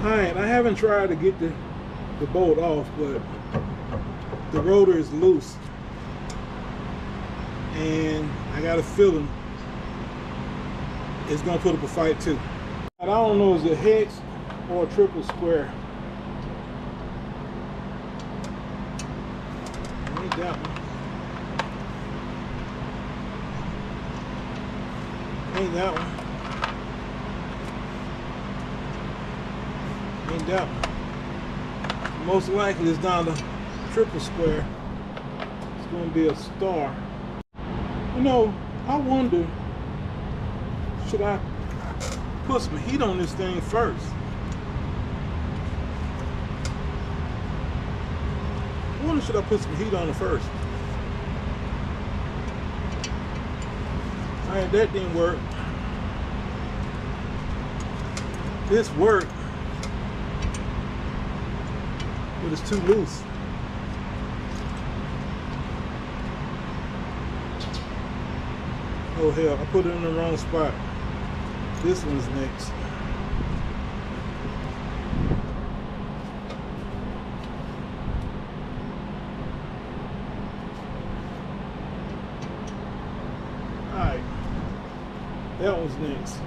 Alright, I haven't tried to get the bolt off, but the rotor is loose. And I got a feeling it's gonna put up a fight too. I don't know, is it hex or a triple square? Ain't that one. Ain't that one. Ain't that one. Most likely it's down to triple square. It's gonna be a star. You know, I wonder, should I put some heat on this thing first? I wonder, should I put some heat on it first? Alright, that didn't work. This worked, but it's too loose. Oh hell, I put it in the wrong spot. This one's next. Alright, that one's next.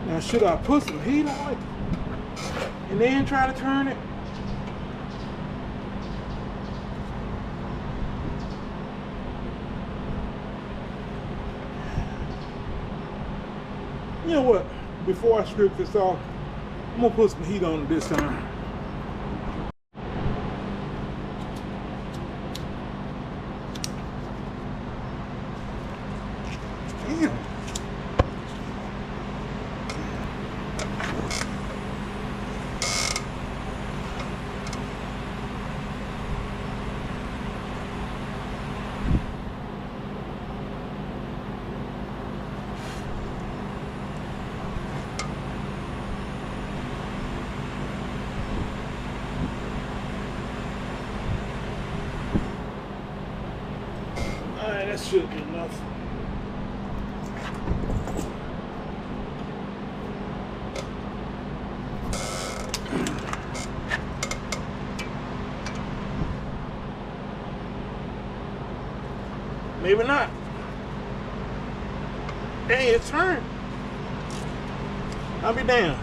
Now should I put some heat on it and then try to turn it? You know what? Before I strip this off, I'm gonna put some heat on it this time. Damn. Alright, that should be enough. Maybe not. Dang, it turned. I'll be damned.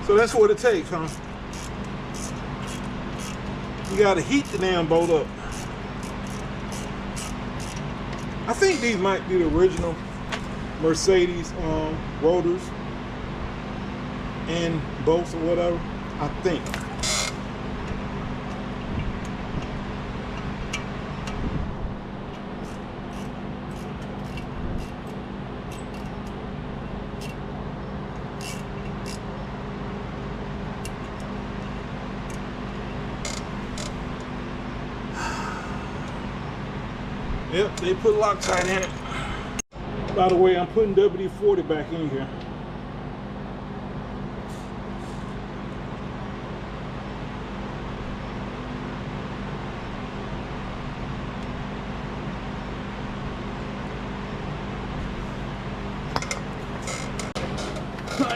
So that's what it takes, huh? You gotta heat the damn bolt up. I think these might be the original Mercedes rotors and bolts or whatever. I think. Yep, they put Loctite in it. By the way, I'm putting WD-40 back in here.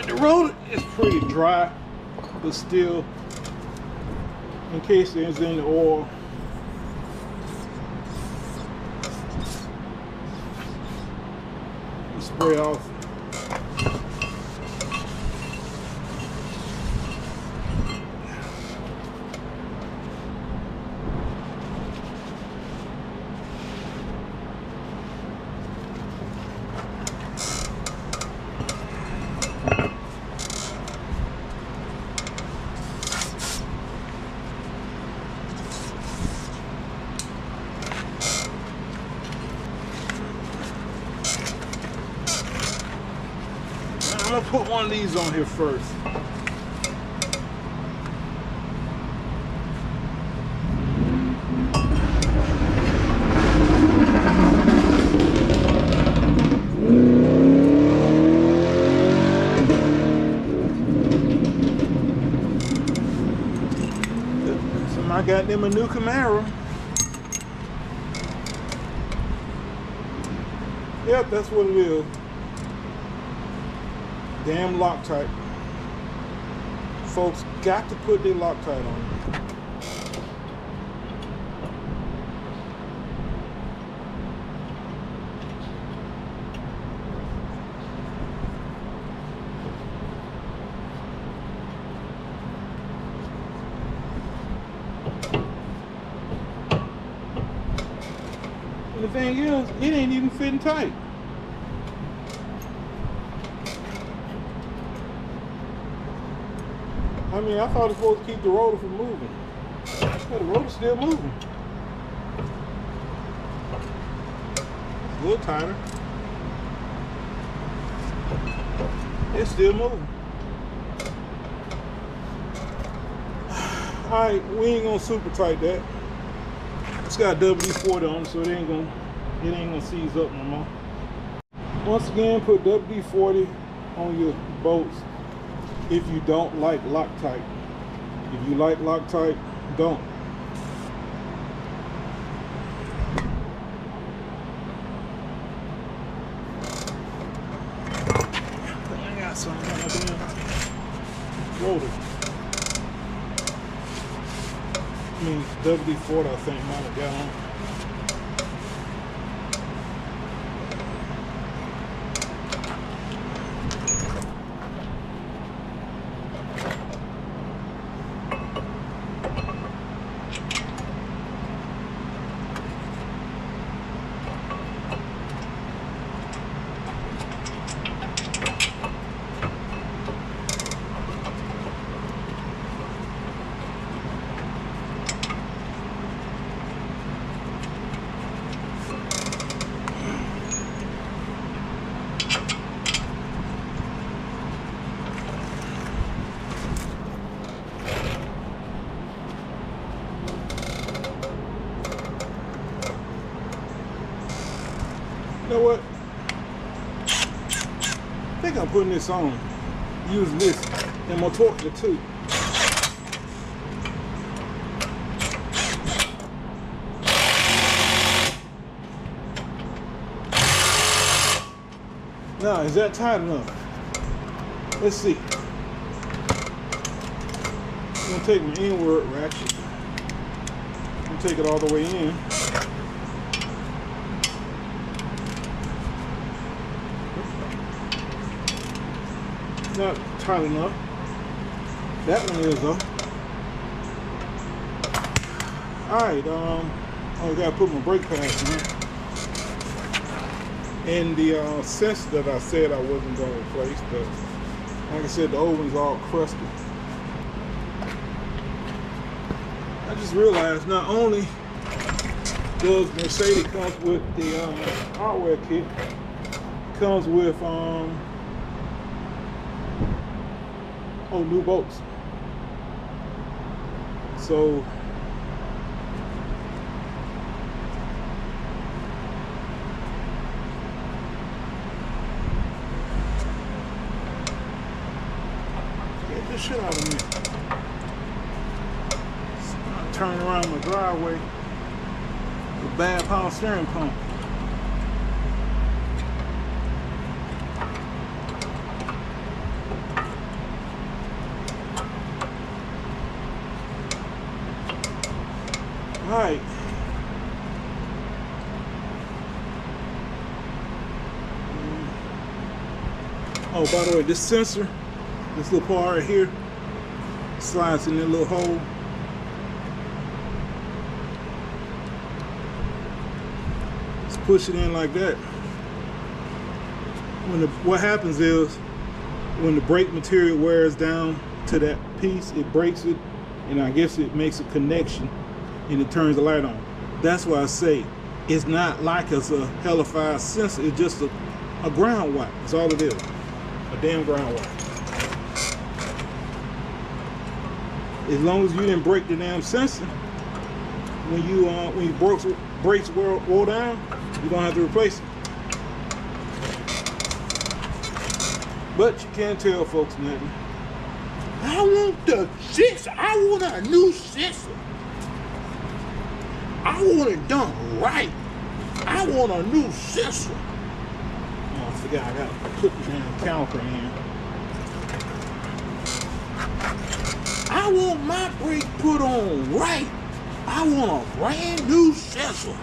The road is pretty dry, but still, in case there's any oil, spray off. I'm gonna put one of these on here first. So I got them a new Camaro. Yep, that's what it is. Damn Loctite. Folks got to put their Loctite on. And the thing is, it ain't even fitting tight. I mean, I thought it was supposed to keep the rotor from moving. But the rotor's still moving. It's a little tighter. It's still moving. Alright, we ain't gonna super tight that. It's got WD-40 on it, so it ain't gonna seize up no more. Once again, put WD-40 on your bolts if you don't like Loctite. If you like Loctite, don't. I got some rotor. I mean, WD-40, I think, might have got on. You know what? I think I'm putting this on. Use this and my torque too. Now, is that tight enough? Let's see. I'm gonna take my inward ratchet and take it all the way in. Not tight enough. That one is though. Alright, I gotta put my brake pads in. And the sensor that I said I wasn't going to replace, but like I said, the old one's all crusted. I just realized not only does Mercedes comes with the hardware kit, it comes with new bolts. So get this shit out of me. I'm turning around my driveway with bad power steering pump. Alright. Oh, by the way, this sensor, this little part right here, slides in that little hole. Just push it in like that. What happens is, when the brake material wears down to that piece, it breaks it, and I guess it makes a connection. And it turns the light on. That's why I say it's not like it's a hellified sensor. It's just a ground wipe. That's all it is. A damn ground wipe. As long as you didn't break the damn sensor, when you brakes roll down, you're gonna have to replace it. But you can't tell folks nothing. I want the sensor. I want a new sensor. I want it done right. I want a new sensor. Oh, I forgot I gotta put the damn caliper in. I want my brake put on right. I want a brand new sensor.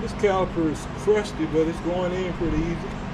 This caliper is crusty, but it's going in pretty easy.